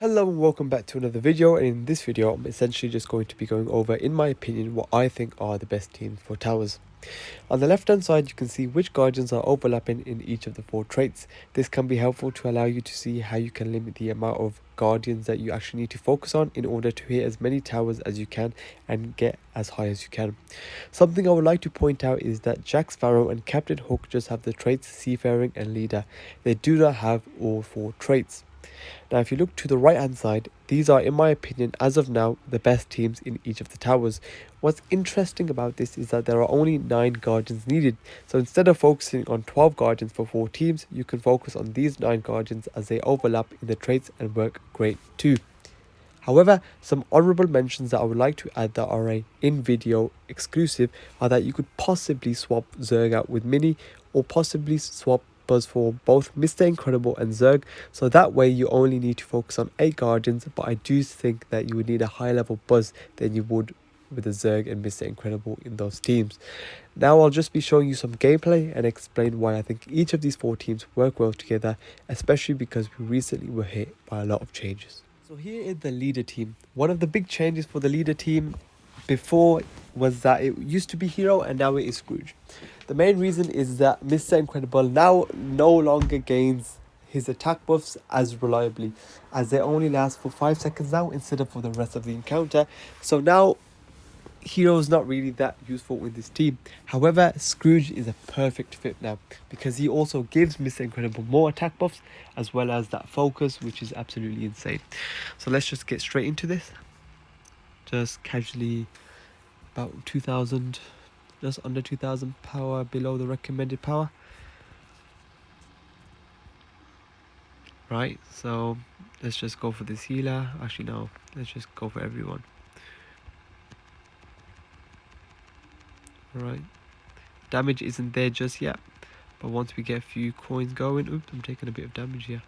Hello and welcome back to another video, and in this video I'm essentially just going to be going over, in my opinion, what I think are the best teams for towers. On the left hand side you can see which guardians are overlapping in each of the four traits. This can be helpful to allow you to see how you can limit the amount of guardians that you actually need to focus on in order to hit as many towers as you can and get as high as you can. Something I would like to point out is that Jack Sparrow and Captain Hook just have the traits Seafaring and Leader. They do not have all four traits. Now if you look to the right hand side, these are, in my opinion, as of now, the best teams in each of the towers. What's interesting about this is that there are only 9 guardians needed, so instead of focusing on 12 guardians for 4 teams, you can focus on these 9 guardians as they overlap in the traits and work great too. However, some honorable mentions that I would like to add that are a in-video exclusive are that you could possibly swap Zerg out with Mini, or possibly swap Buzz for both Mr. Incredible and Zerg, so that way you only need to focus on 8 Guardians, but I do think that you would need a higher level Buzz than you would with the Zerg and Mr. Incredible in those teams. Now I'll just be showing you some gameplay and explain why I think each of these 4 teams work well together, especially because we recently were hit by a lot of changes. So here is the leader team. One of the big changes for the leader team before was that it used to be Hero and now it is Scrooge. The main reason is that Mr. Incredible now no longer gains his attack buffs as reliably, as they only last for 5 seconds now instead of for the rest of the encounter. So now Hero is not really that useful with this team. However, Scrooge is a perfect fit now because he also gives Mr. Incredible more attack buffs as well as that focus, which is absolutely insane. So let's just get straight into this. Just casually, about 2000, just under 2000 power below the recommended power. Right, so let's just go for this healer. Actually no, let's just go for everyone. Alright, damage isn't there just yet, but once we get a few coins going, oops, I'm taking a bit of damage here.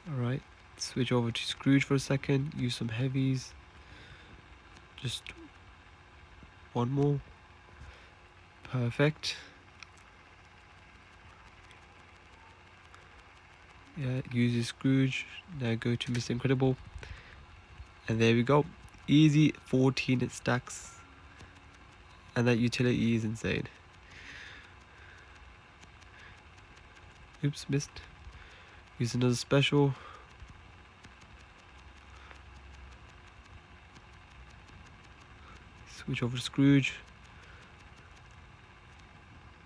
Alright, switch over to Scrooge for a second, use some heavies. Just one more. Perfect. Yeah, use Scrooge. Now go to Mr. Incredible. And there we go. Easy 14 stacks. And that utility is insane. Oops, missed. Use another special. Switch over to Scrooge.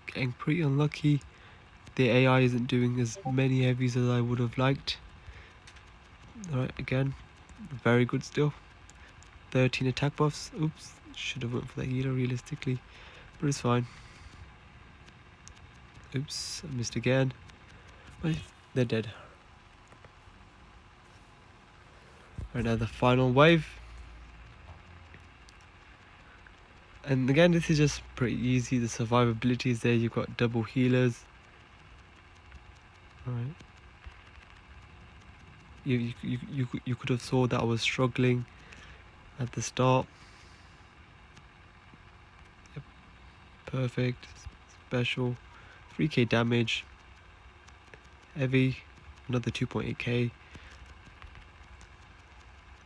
Getting pretty unlucky. The AI isn't doing as many heavies as I would have liked. Alright, again, very good still. 13 attack buffs. Oops, should have went for that healer realistically, but it's fine. Oops, I missed again. But they're dead. Right now, the final wave. And again, this is just pretty easy. The survivability is there. You've got double healers. Alright. You could have saw that I was struggling at the start. Yep. Perfect. Special. 3k damage. Heavy. Another 2.8k.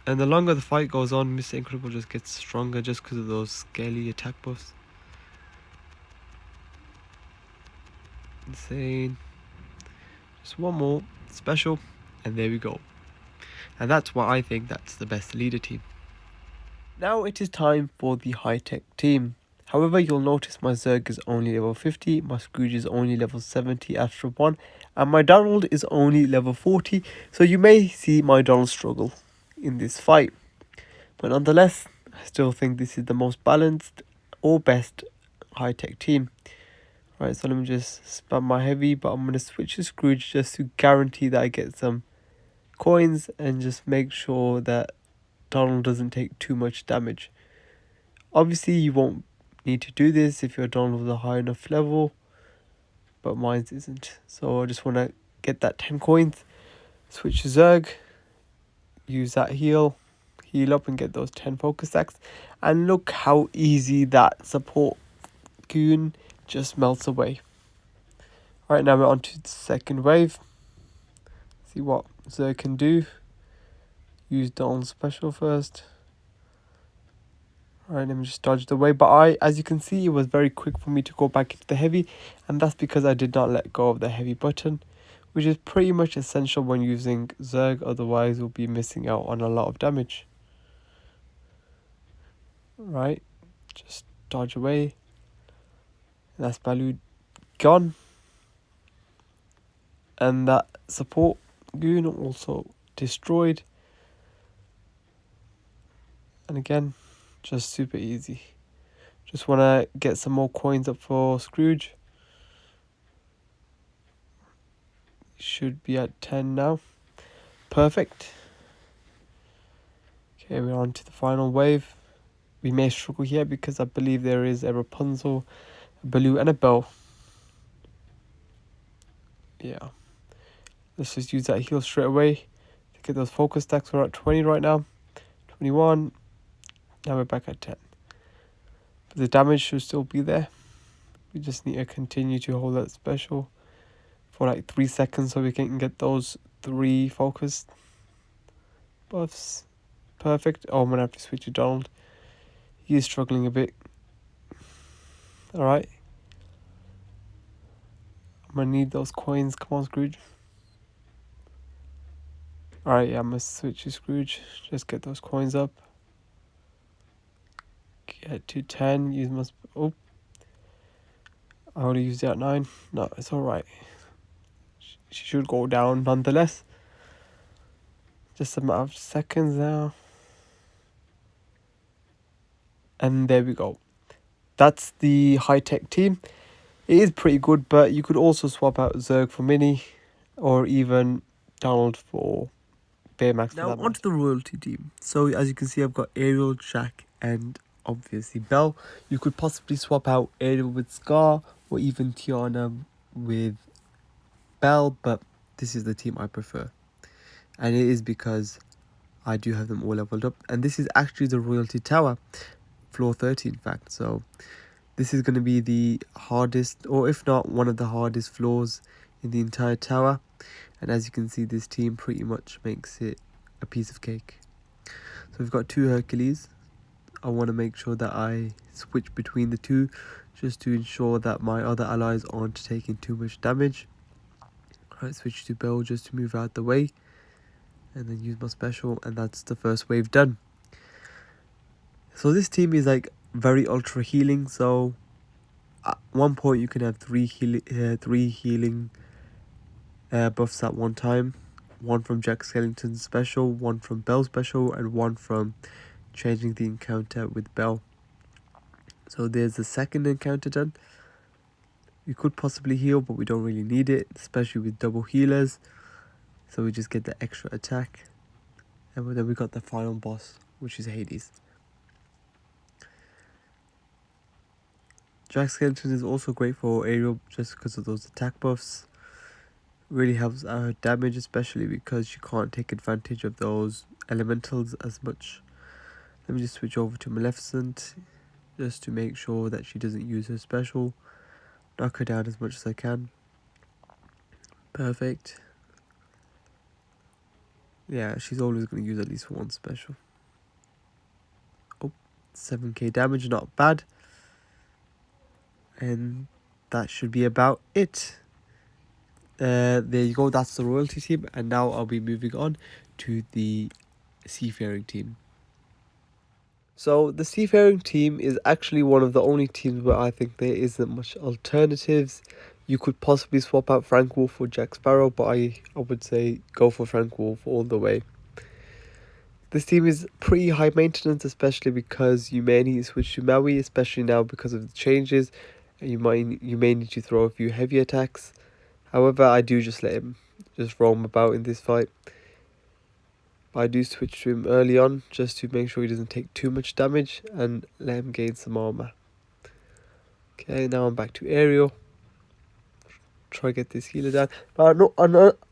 And the longer the fight goes on, Mr. Incredible just gets stronger just because of those scaly attack buffs. Insane. Just one more. Special. And there we go. And that's why I think that's the best leader team. Now it is time for the high-tech team. However, you'll notice my Zerg is only level 50, my Scrooge is only level 70 after 1, and my Donald is only level 40, so you may see my Donald struggle in this fight. But nonetheless, I still think this is the most balanced or best high-tech team. Right, so let me just spam my heavy, but I'm going to switch to Scrooge just to guarantee that I get some coins and just make sure that Donald doesn't take too much damage. Obviously, you won't need to do this if your Donald is a high enough level, but mine isn't. So I just want to get that 10 coins, switch to Zerg, use that heal up and get those 10 focus stacks, and look how easy that support goon just melts away. Alright, now we're on to the second wave. See what Zerg can do. Use Dawn special first. Alright, let me just dodge the way. But as you can see, it was very quick for me to go back into the heavy. And that's because I did not let go of the heavy button, which is pretty much essential when using Zerg. Otherwise, we'll be missing out on a lot of damage. Right, just dodge away. And that's Baloo gone. And that support goon also destroyed. And again, just super easy. Just want to get some more coins up for Scrooge. Should be at 10 now. Perfect. Okay, we're on to the final wave. We may struggle here because I believe there is a Rapunzel, a Baloo and a Belle. Yeah. Let's just use that heal straight away to get those focus stacks. We're at 20 right now. 21. Now we're back at 10. But the damage should still be there. We just need to continue to hold that special for like 3 seconds so we can get those 3 focus buffs. Perfect. Oh, I'm going to have to switch to Donald. He is struggling a bit. Alright. I'm going to need those coins. Come on, Scrooge. Alright, yeah, I'm going to switch to Scrooge. Just get those coins up. Get to 10. Use my... Oh. I already used it at 9. No, it's alright. She should go down nonetheless. Just a matter of seconds now. And there we go. That's the high-tech team. It is pretty good, but you could also swap out Zerg for Mini, or even Donald for Baymax. Now onto the royalty team. So as you can see, I've got Ariel, Jack, and obviously Belle. You could possibly swap out Ariel with Scar, or even Tiana with Belle, but this is the team I prefer. And it is because I do have them all leveled up. And this is actually the royalty tower, floor 30 in fact. So this is going to be the hardest, or if not one of the hardest floors in the entire tower. And as you can see, this team pretty much makes it a piece of cake. So we've got 2 Hercules. I want to make sure that I switch between the 2 just to ensure that my other allies aren't taking too much damage. Right, switch to Belle just to move out the way. And then use my special, and that's the first wave done. So this team is like very ultra healing. So at one point you can have 3 healing buffs at one time. 1 from Jack Skellington's special, 1 from Belle's special, and 1 from changing the encounter with Belle. So there's the second encounter done. We could possibly heal, but we don't really need it, especially with double healers. So we just get the extra attack. And then we got the final boss, which is Hades. Jack Skellington is also great for Ariel just because of those attack buffs. Really helps our damage, especially because she can't take advantage of those elementals as much. Let me just switch over to Maleficent just to make sure that she doesn't use her special. Knock her down as much as I can. Perfect. Yeah, she's always going to use at least 1 special. Oh, 7k damage, not bad. And that should be about it. There you go, that's the royalty team. And now I'll be moving on to the seafaring team. So the seafaring team is actually one of the only teams where I think there isn't much alternatives. You could possibly swap out Frank Wolf for Jack Sparrow, but I would say go for Frank Wolf all the way. This team is pretty high maintenance, especially because you may need to switch to Maui, especially now because of the changes. You may need to throw a few heavy attacks. However, I do just let him just roam about in this fight. But I do switch to him early on just to make sure he doesn't take too much damage and let him gain some armor. Okay, now I'm back to Ariel. Try to get this healer down. But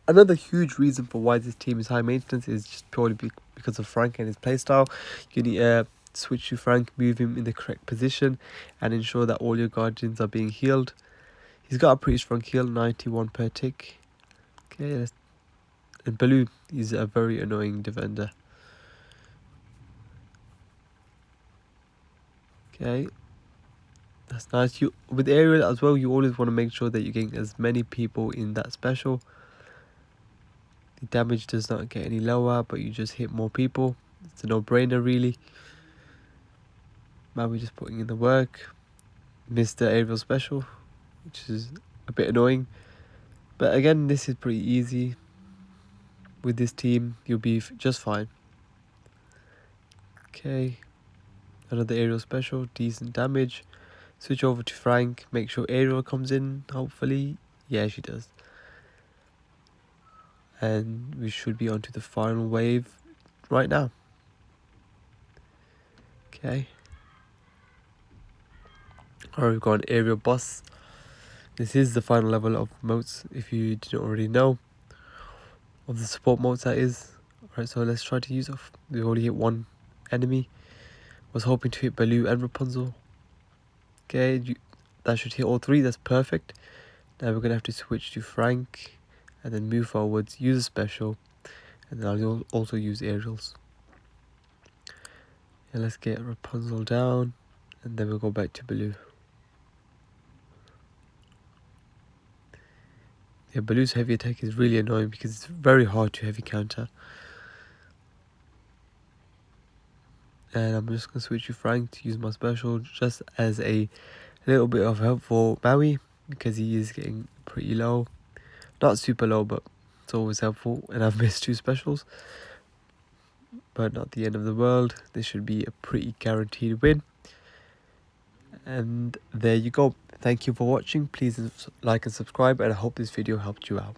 another huge reason for why this team is high maintenance is just purely because of Frank and his playstyle. You need to switch to Frank, move him in the correct position, and ensure that all your guardians are being healed. He's got a pretty strong heal, 91 per tick. Okay, And Baloo is a very annoying defender. Okay. That's nice. You with aerial as well, you always want to make sure that you're getting as many people in that special. The damage does not get any lower, but you just hit more people. It's a no-brainer really. Now we're just putting in the work. Missed the aerial special, which is a bit annoying. But again, this is pretty easy. With this team, you'll be just fine. Okay. Another aerial special, decent damage. Switch over to Frank, make sure Ariel comes in, hopefully. Yeah, she does. And we should be on to the final wave right now. Okay. Alright, we've got an aerial boss. This is the final level of motes, if you didn't already know. Of the support motes, that is. Alright, so let's try to use it. We already hit one enemy. Was hoping to hit Baloo and Rapunzel. Okay, that should hit all three, that's perfect. Now we're going to have to switch to Frank. And then move forwards, use a special. And then I'll also use aerials. And let's get Rapunzel down. And then we'll go back to Baloo. Yeah, Baloo's heavy attack is really annoying because it's very hard to heavy counter. And I'm just going to switch to Frank to use my special just as a little bit of help for Maui, because he is getting pretty low. Not super low, but it's always helpful. And I've missed 2 specials. But not the end of the world. This should be a pretty guaranteed win. And there you go. Thank you for watching. Please like and subscribe, and I hope this video helped you out.